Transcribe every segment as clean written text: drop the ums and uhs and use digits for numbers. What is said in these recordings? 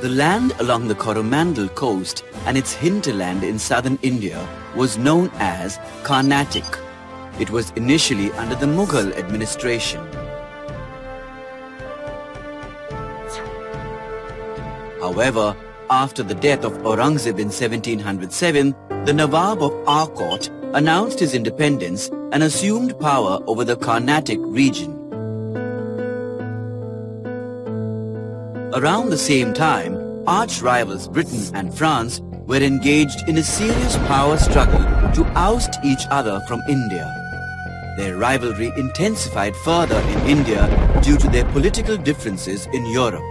The land along the Coromandel coast and its hinterland in southern India was known as Carnatic. It was initially under the Mughal administration. However, after the death of Aurangzeb in 1707, the Nawab of Arcot announced his independence and assumed power over the Carnatic region. Around the same time, arch-rivals Britain and France were engaged in a serious power struggle to oust each other from India. Their rivalry intensified further in India due to their political differences in Europe.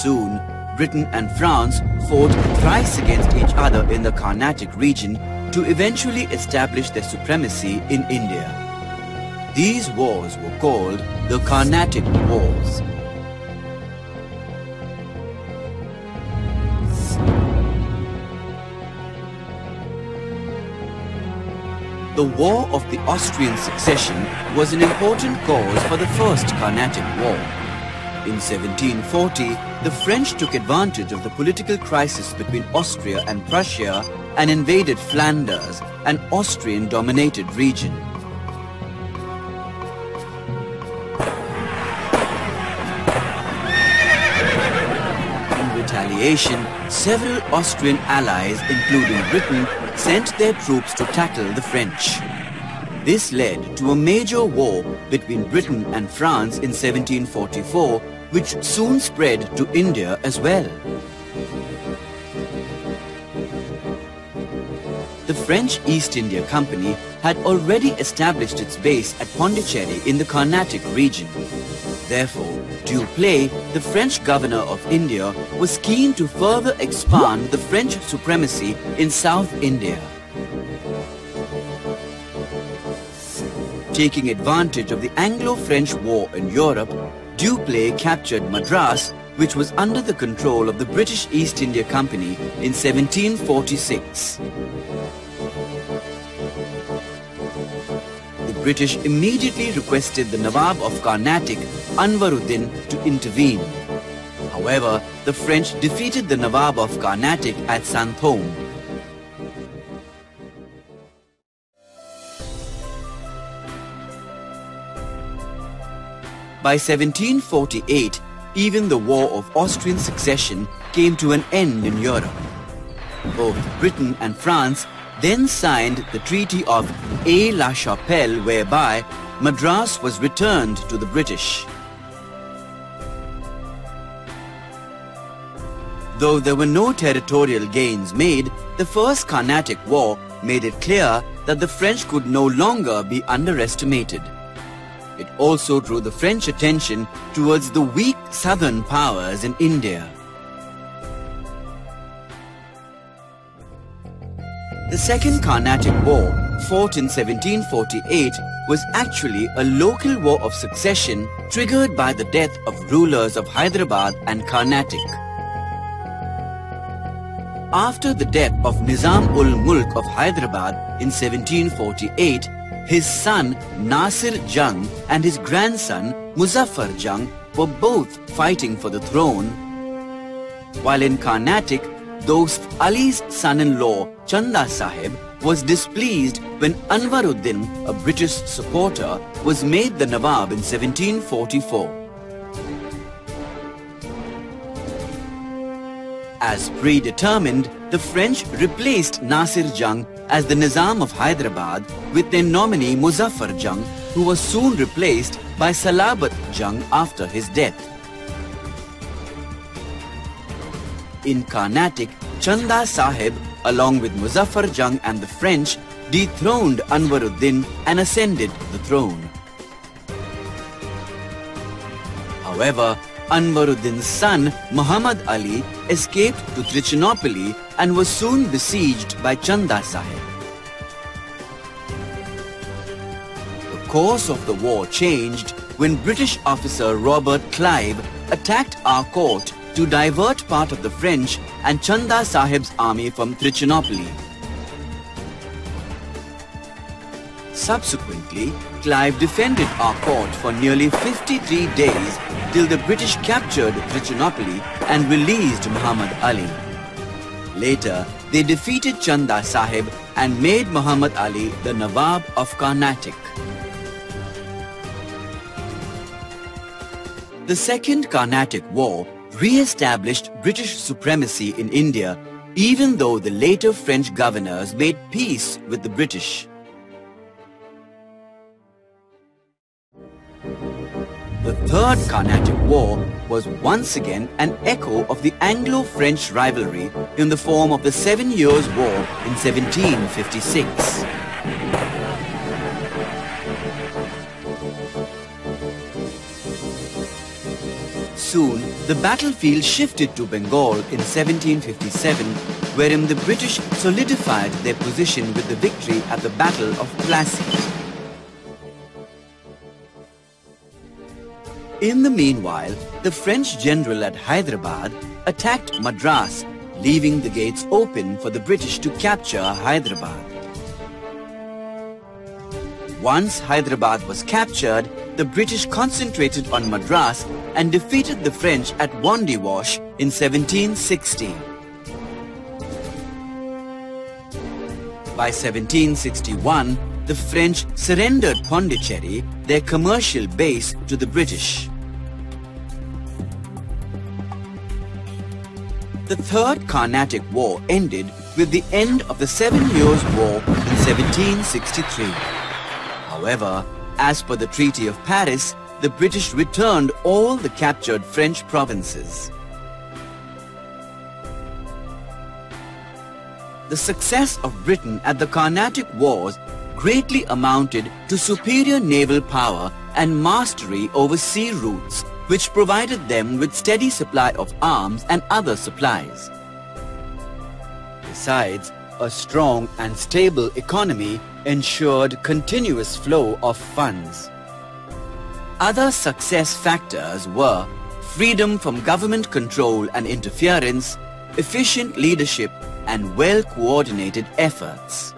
Soon, Britain and France fought thrice against each other in the Carnatic region to eventually establish their supremacy in India. These wars were called the Carnatic Wars. The War of the Austrian Succession was an important cause for the First Carnatic War. In 1740, the French took advantage of the political crisis between Austria and Prussia and invaded Flanders, an Austrian-dominated region. In retaliation, several Austrian allies, including Britain, sent their troops to tackle the French. This led to a major war between Britain and France in 1744, which soon spread to India as well. The French East India Company had already established its base at Pondicherry in the Carnatic region. Therefore, Dupleix, the French governor of India, was keen to further expand the French supremacy in South India. Taking advantage of the Anglo-French War in Europe, Dupleix captured Madras, which was under the control of the British East India Company in 1746. The British immediately requested the Nawab of Carnatic, Anvaruddin, to intervene. However, the French defeated the Nawab of Carnatic at Santhome. By 1748, even the War of Austrian Succession came to an end in Europe. Both Britain and France then signed the Treaty of Aix-la-Chapelle, whereby Madras was returned to the British. Though there were no territorial gains made, the First Carnatic War made it clear that the French could no longer be underestimated. It also drew the French attention towards the weak southern powers in India. The Second Carnatic War, fought in 1748, was actually a local war of succession triggered by the death of rulers of Hyderabad and Carnatic. After the death of Nizam-ul-Mulk of Hyderabad in 1748, his son Nasir Jung and his grandson Muzaffar Jung were both fighting for the throne. While in Carnatic, Dost Ali's son-in-law Chanda Sahib was displeased when Anvaruddin, a British supporter, was made the Nawab in 1744. As predetermined, the French replaced Nasir Jung as the Nizam of Hyderabad with their nominee Muzaffar Jung, who was soon replaced by Salabat Jung after his death. In Carnatic, Chanda Sahib, along with Muzaffar Jung and the French, dethroned Anvaruddin and ascended the throne. However, Anvaruddin's son Muhammad Ali escaped to Trichinopoly and was soon besieged by Chanda Sahib. The course of the war changed when British officer Robert Clive attacked Arcot to divert part of the French and Chanda Sahib's army from Trichinopoly. Subsequently, Clive defended Arcot for nearly 53 days till the British captured Trichinopoly and released Muhammad Ali. Later, they defeated Chanda Sahib and made Muhammad Ali the Nawab of Carnatic. The Second Carnatic War re-established British supremacy in India, even though the later French governors made peace with the British. The Third Carnatic War was once again an echo of the Anglo-French rivalry in the form of the 7 Years' War in 1756. Soon, the battlefield shifted to Bengal in 1757, wherein the British solidified their position with the victory at the Battle of Plassey. In the meanwhile, the French general at Hyderabad attacked Madras, leaving the gates open for the British to capture Hyderabad. Once Hyderabad was captured, the British concentrated on Madras and defeated the French at Wandiwash in 1760. By 1761, the French surrendered Pondicherry, their commercial base, to the British. The Third Carnatic War ended with the end of the 7 Years' War in 1763. However, as per the Treaty of Paris, the British returned all the captured French provinces. The success of Britain at the Carnatic Wars greatly amounted to superior naval power and mastery over sea routes, which provided them with steady supply of arms and other supplies. Besides, a strong and stable economy ensured continuous flow of funds. Other success factors were freedom from government control and interference, efficient leadership, and well-coordinated efforts.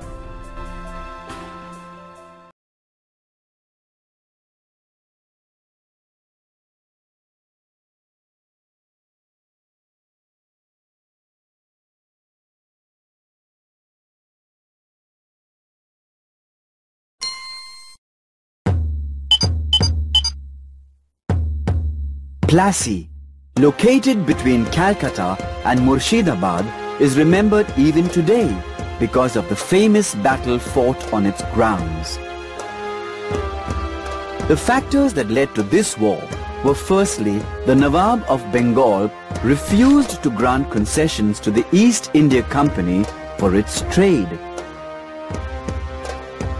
Plassey, located between Calcutta and Murshidabad, is remembered even today because of the famous battle fought on its grounds. The factors that led to this war were firstly, the Nawab of Bengal refused to grant concessions to the East India Company for its trade.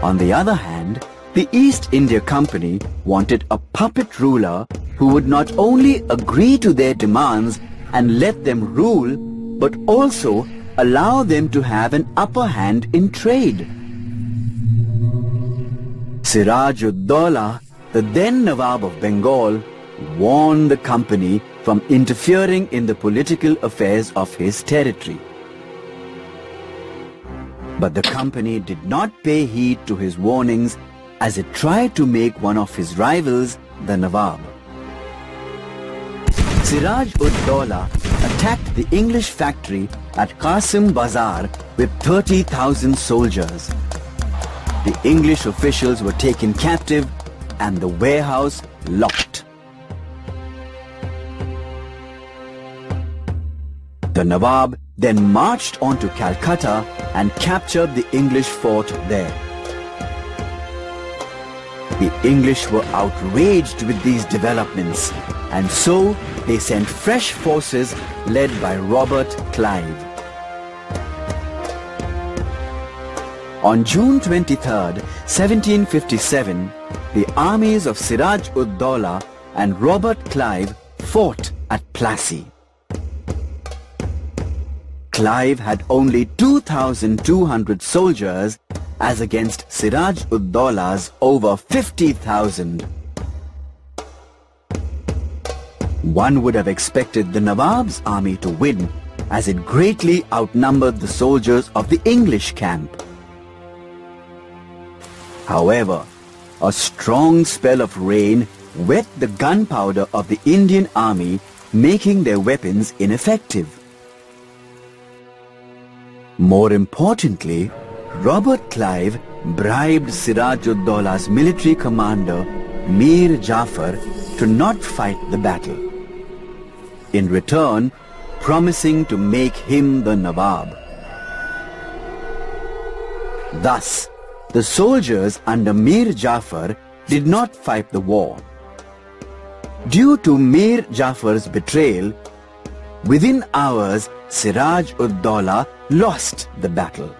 On the other hand, the East India Company wanted a puppet ruler who would not only agree to their demands and let them rule, but also allow them to have an upper hand in trade. Siraj-ud-Daulah, the then Nawab of Bengal, warned the company from interfering in the political affairs of his territory. But the company did not pay heed to his warnings as it tried to make one of his rivals the Nawab. Siraj-ud-Daulah attacked the English factory at Qasim Bazar with 30,000 soldiers. The English officials were taken captive and the warehouse locked. The Nawab then marched on to Calcutta and captured the English fort there. The English were outraged with these developments, and so they sent fresh forces led by Robert Clive. On June 23, 1757, the armies of Siraj-ud-Daulah and Robert Clive fought at Plassey. Clive had only 2,200 soldiers as against Siraj-ud-Daulah's over 50,000. One would have expected the Nawab's army to win, as it greatly outnumbered the soldiers of the English camp. However, a strong spell of rain wet the gunpowder of the Indian army, making their weapons ineffective. More importantly, Robert Clive bribed Siraj-ud-Dawla's military commander Mir Jafar to not fight the battle, in return promising to make him the Nawab. Thus, the soldiers under Mir Jafar did not fight the war. Due to Mir Jafar's betrayal, within hours Siraj-ud-Dawla lost the battle.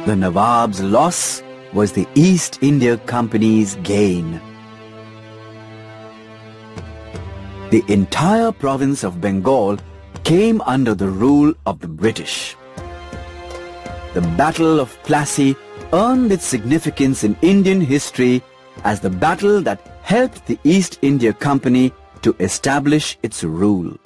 The Nawab's loss was the East India Company's gain. The entire province of Bengal came under the rule of the British. The Battle of Plassey earned its significance in Indian history as the battle that helped the East India Company to establish its rule.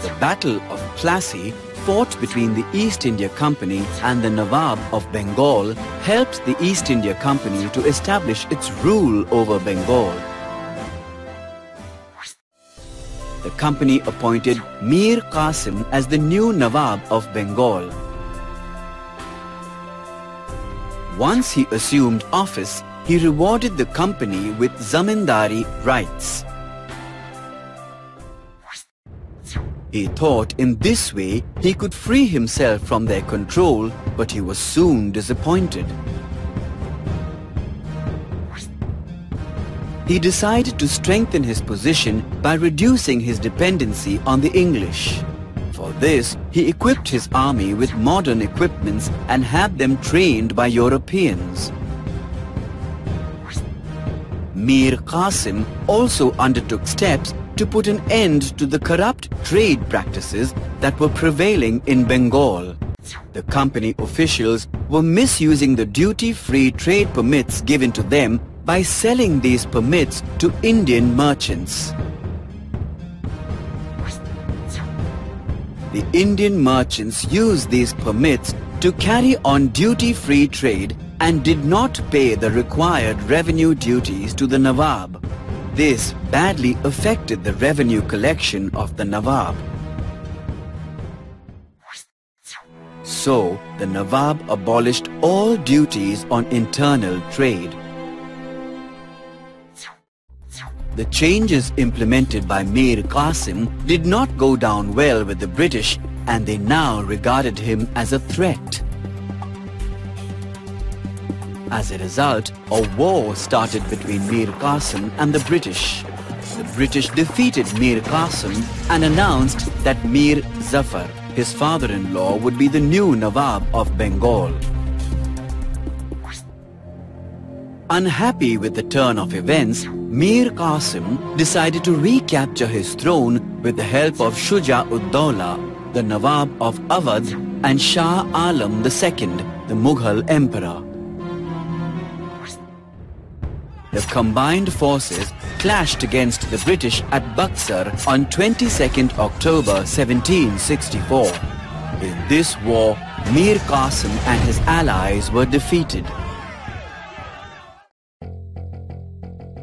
The Battle of Plassey, fought between the East India Company and the Nawab of Bengal, helped the East India Company to establish its rule over Bengal. The company appointed Mir Qasim as the new Nawab of Bengal. Once he assumed office, he rewarded the company with zamindari rights. He thought in this way he could free himself from their control, but he was soon disappointed. He decided to strengthen his position by reducing his dependency on the English. For this, he equipped his army with modern equipments and had them trained by Europeans. Mir Qasim also undertook steps to put an end to the corrupt trade practices that were prevailing in Bengal. The company officials were misusing the duty-free trade permits given to them by selling these permits to Indian merchants. The Indian merchants used these permits to carry on duty-free trade and did not pay the required revenue duties to the Nawab. This badly affected the revenue collection of the Nawab. So, the Nawab abolished all duties on internal trade. The changes implemented by Mir Qasim did not go down well with the British, and they now regarded him as a threat. As a result, a war started between Mir Qasim and the British. The British defeated Mir Qasim and announced that Mir Zafar, his father-in-law, would be the new Nawab of Bengal. Unhappy with the turn of events, Mir Qasim decided to recapture his throne with the help of Shuja-ud-Dawla, the Nawab of Awadh, and Shah Alam II, the Mughal emperor. The combined forces clashed against the British at Buxar on 22nd October 1764. In this war, Mir Qasim and his allies were defeated.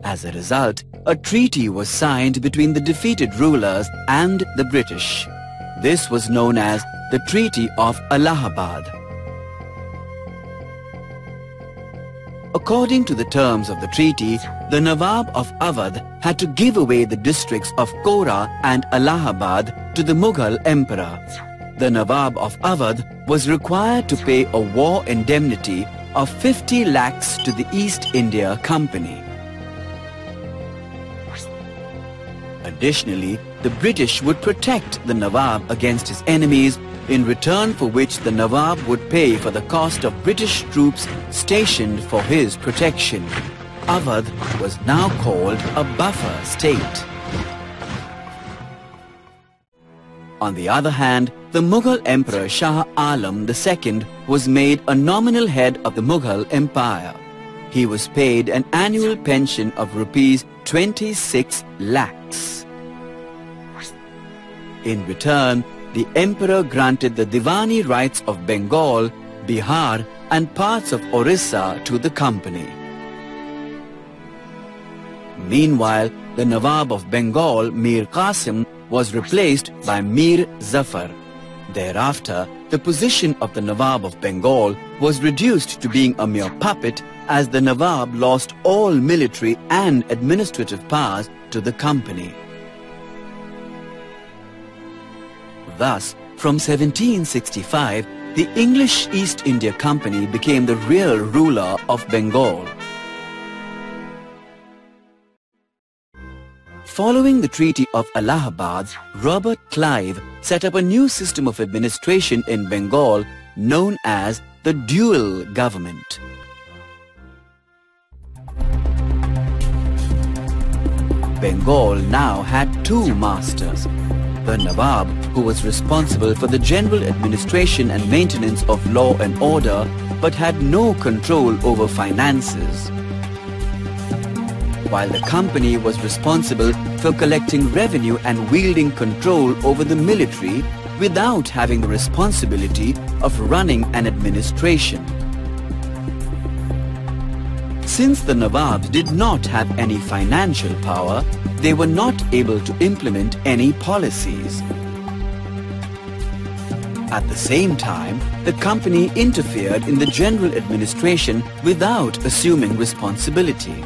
As a result, a treaty was signed between the defeated rulers and the British. This was known as the Treaty of Allahabad. According to the terms of the treaty, the Nawab of Awadh had to give away the districts of Kora and Allahabad to the Mughal emperor. The Nawab of Awadh was required to pay a war indemnity of 50 lakhs to the East India Company. Additionally, the British would protect the Nawab against his enemies, in return for which the Nawab would pay for the cost of British troops stationed for his protection. Awadh was now called a buffer state. On the other hand, the Mughal Emperor Shah Alam II was made a nominal head of the Mughal Empire. He was paid an annual pension of rupees 26 lakhs. In return, the emperor granted the Diwani rights of Bengal, Bihar and parts of Orissa to the company. Meanwhile, the Nawab of Bengal, Mir Qasim, was replaced by Mir Zafar. Thereafter, the position of the Nawab of Bengal was reduced to being a mere puppet, as the Nawab lost all military and administrative powers to the company. Thus, from 1765, the English East India Company became the real ruler of Bengal. Following the Treaty of Allahabad, Robert Clive set up a new system of administration in Bengal known as the dual government. Bengal now had two masters. The Nawab, who was responsible for the general administration and maintenance of law and order, but had no control over finances, while the company was responsible for collecting revenue and wielding control over the military without having the responsibility of running an administration. Since the Nawabs did not have any financial power, they were not able to implement any policies. At the same time, the company interfered in the general administration without assuming responsibility.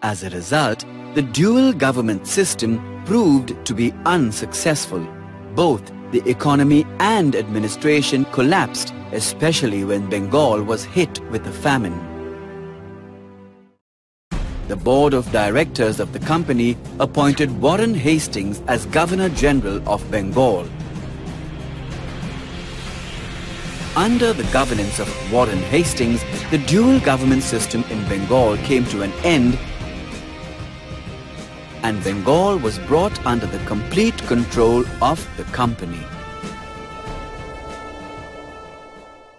As a result, the dual government system proved to be unsuccessful. Both the economy and administration collapsed, especially when Bengal was hit with a famine. The board of directors of the company appointed Warren Hastings as Governor General of Bengal. Under the governance of Warren Hastings, the dual government system in Bengal came to an end, and Bengal was brought under the complete control of the company.